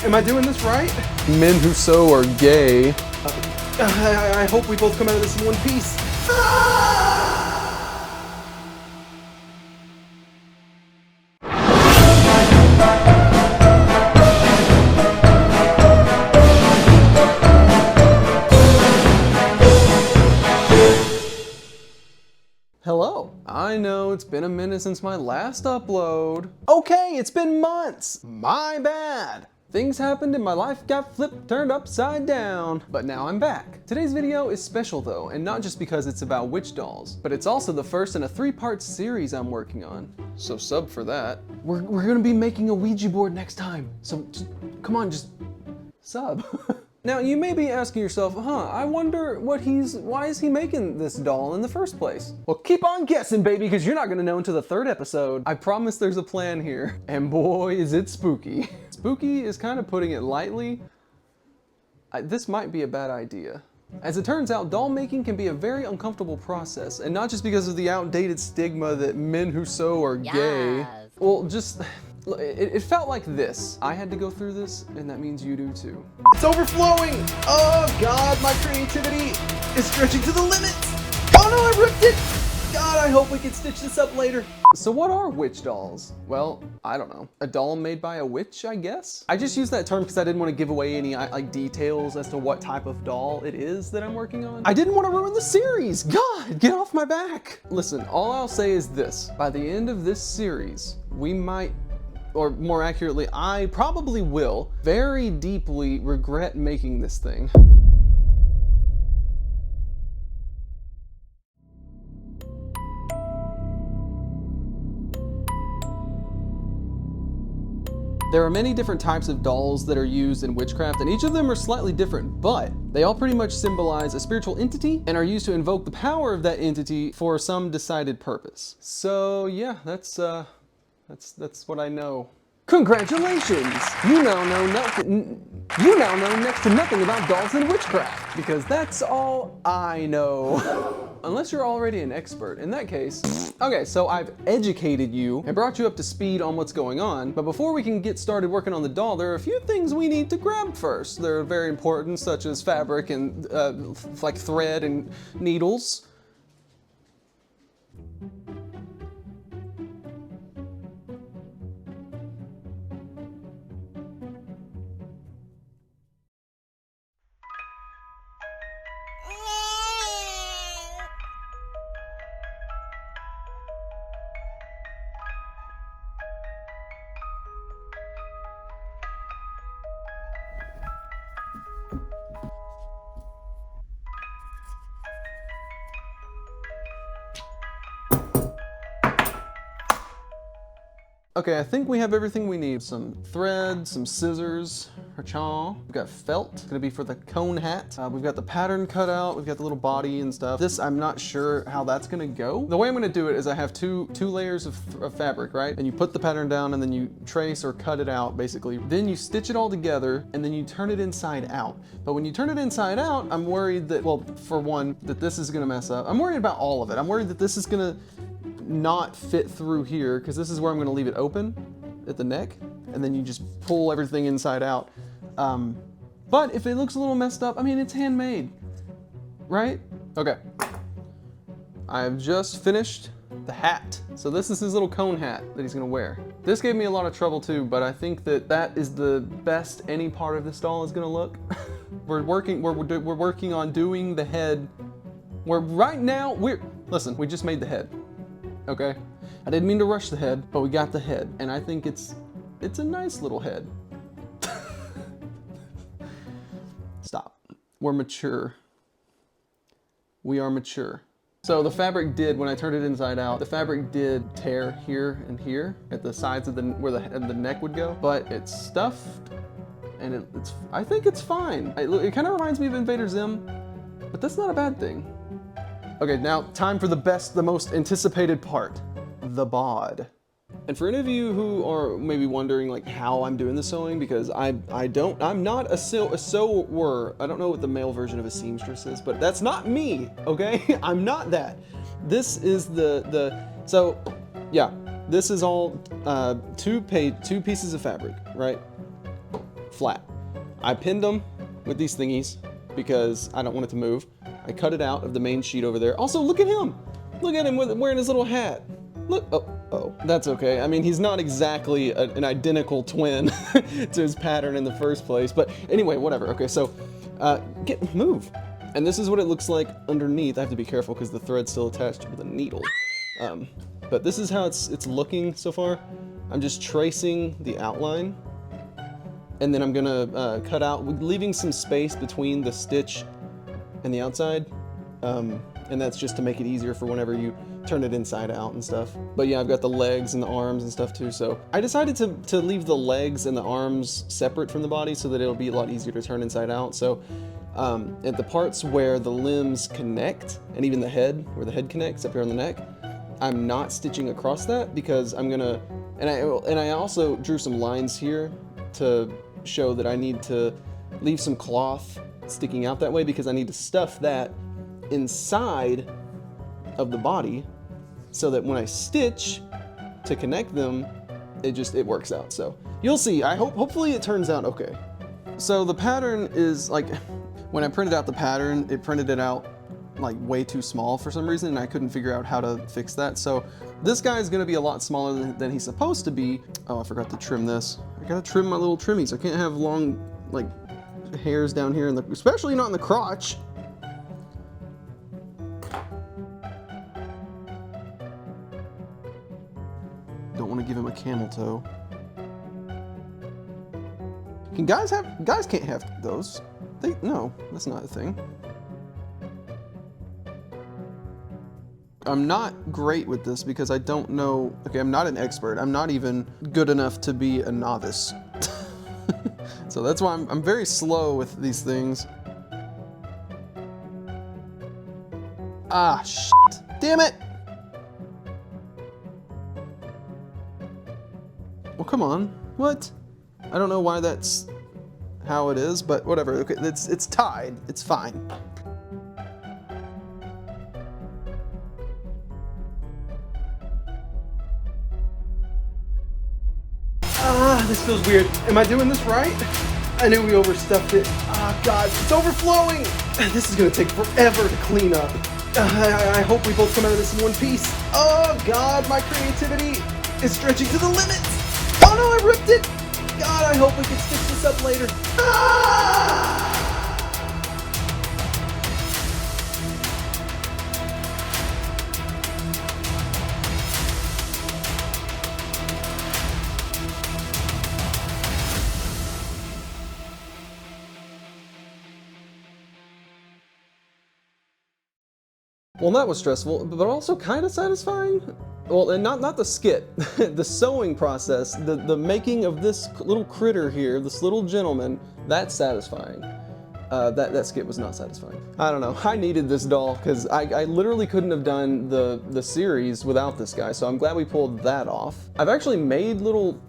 Am I doing this right? Men who sew are gay. I hope we both come out of this in one piece. Hello. I know it's been a minute since my last upload. Okay, it's been months. My bad. Things happened and my life got turned upside down, but now I'm back. Today's video is special though, and not just because it's about witch dolls, but it's also the first in a 3-part series I'm working on. So sub for that. We're gonna be making a Ouija board next time. So come on, just sub. Now you may be asking yourself, I wonder why is he making this doll in the first place? Well, keep on guessing, baby, because you're not gonna know until the 3rd episode. I promise there's a plan here, and boy, is it spooky. Spooky is kind of putting it lightly. This might be a bad idea. As it turns out, doll making can be a very uncomfortable process, and not just because of the outdated stigma that men who sew are gay. Well, just, it felt like this. I had to go through this, and that means you do too. It's overflowing! Oh God, my creativity is stretching to the limits! Oh no, I ripped it! God, I hope we can stitch this up later. So what are witch dolls? Well, I don't know. A doll made by a witch, I guess? I just used that term because I didn't want to give away any details as to what type of doll it is that I'm working on. I didn't want to ruin the series! God, get off my back! Listen, all I'll say is this. By the end of this series, we might, or more accurately, I probably will, very deeply regret making this thing. There are many different types of dolls that are used in witchcraft, and each of them are slightly different, but they all pretty much symbolize a spiritual entity and are used to invoke the power of that entity for some decided purpose. So yeah, that's what I know. Congratulations! You now know next to nothing about dolls and witchcraft, because that's all I know. Unless you're already an expert. In that case, okay, so I've educated you and brought you up to speed on what's going on, but before we can get started working on the doll, there are a few things we need to grab first. They're very important, such as fabric and like thread and needles. Okay, I think we have everything we need. Some thread, some scissors, we've got felt, it's gonna be for the cone hat. We've got the pattern cut out, we've got the little body and stuff. This, I'm not sure how that's gonna go. The way I'm gonna do it is I have two layers of fabric, right? And you put the pattern down and then you trace or cut it out, basically. Then you stitch it all together and then you turn it inside out. But when you turn it inside out, I'm worried that, well, for one, that this is gonna mess up. I'm worried about all of it. I'm worried that this is gonna not fit through here, because this is where I'm gonna leave it open at the neck, and then you just pull everything inside out. But if it looks a little messed up, I mean, it's handmade, right? Okay. I've just finished the hat. So this is his little cone hat that he's gonna wear. This gave me a lot of trouble too, but I think that is the best any part of this doll is gonna look. We're working on doing the head. Listen, we just made the head. Okay? I didn't mean to rush the head, but we got the head, and I think it's a nice little head. Stop. We're mature. We are mature. So the fabric did, when I turned it inside out, the fabric did tear here and here at the sides of where the neck would go, but it's stuffed, and I think it's fine. It kind of reminds me of Invader Zim, but that's not a bad thing. Okay, now time for the most anticipated part, the bod. And for any of you who are maybe wondering like how I'm doing the sewing, because I'm not a sewer. I don't know what the male version of a seamstress is, but that's not me, okay? I'm not that. This is so yeah, this is all two pieces of fabric, right? flat. I pinned them with these thingies because I don't want it to move. I cut it out of the main sheet over there. Also, look at him. Look at him wearing his little hat. Look, oh, that's okay. I mean, he's not exactly an identical twin to his pattern in the first place, but anyway, whatever. Okay, so move. And this is what it looks like underneath. I have to be careful because the thread's still attached with a needle. But this is how it's looking so far. I'm just tracing the outline, and then I'm gonna cut out, leaving some space between the stitch and the outside. And that's just to make it easier for whenever you turn it inside out and stuff. But yeah, I've got the legs and the arms and stuff too. So I decided to leave the legs and the arms separate from the body so that it'll be a lot easier to turn inside out. So at the parts where the limbs connect, and even the head, where the head connects up here on the neck, I'm not stitching across that because I'm gonna, and I also drew some lines here to show that I need to leave some cloth sticking out that way because I need to stuff that inside of the body so that when I stitch to connect them, it works out. So you'll see. Hopefully it turns out okay. So the pattern is like, when I printed out the pattern, it printed it out like way too small for some reason, and I couldn't figure out how to fix that. So this guy is going to be a lot smaller than he's supposed to be. Oh, I forgot to trim this. I gotta trim my little trimmies. I can't have long like hairs down here, especially not in the crotch. Don't want to give him a camel toe. Can guys can't have those. No, that's not a thing. I'm not great with this because I don't know. Okay, I'm not an expert. I'm not even good enough to be a novice. So that's why I'm very slow with these things. Ah, shit. Damn it. Well, come on. What? I don't know why that's how it is, but whatever. Okay, it's tied. It's fine. This feels weird. Am I doing this right? I knew we overstuffed it. Ah, God, it's overflowing. This is gonna take forever to clean up. I hope we both come out of this in one piece. Oh, God, my creativity is stretching to the limits. Oh, no, I ripped it. God, I hope we can stitch this up later. Ah! Well, that was stressful, but also kind of satisfying. Well, and not the skit, the sewing process, the making of this little critter here, this little gentleman, that's satisfying. That skit was not satisfying. I don't know, I needed this doll because I literally couldn't have done the series without this guy, so I'm glad we pulled that off. I've actually made little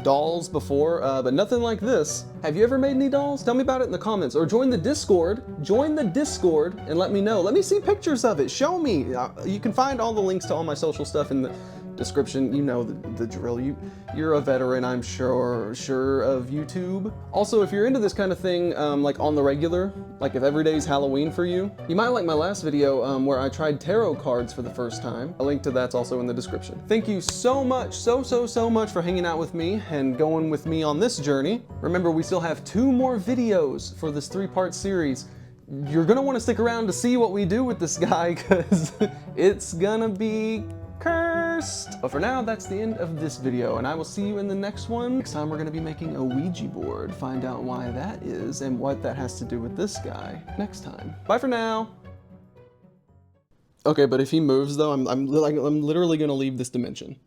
dolls before, but nothing like this. Have you ever made any dolls? Tell me about it in the comments, or join the Discord. Join the Discord and let me know. Let me see pictures of it. Show me. You can find all the links to all my social stuff in the description. You know the drill. You're a veteran, I'm sure of YouTube. Also, if you're into this kind of thing, like on the regular, like if every day's Halloween for you, you might like my last video where I tried tarot cards for the first time. A link to that's also in the description. Thank you so much, so much for hanging out with me and going with me on this journey. Remember, we still have 2 more videos for this 3-part series. You're gonna want to stick around to see what we do with this guy because it's gonna be cursed. But for now, that's the end of this video, and I will see you in the next one. Next time, we're gonna be making a Ouija board. Find out why that is and what that has to do with this guy next time. Bye for now. Okay, but if he moves though, I'm literally gonna leave this dimension.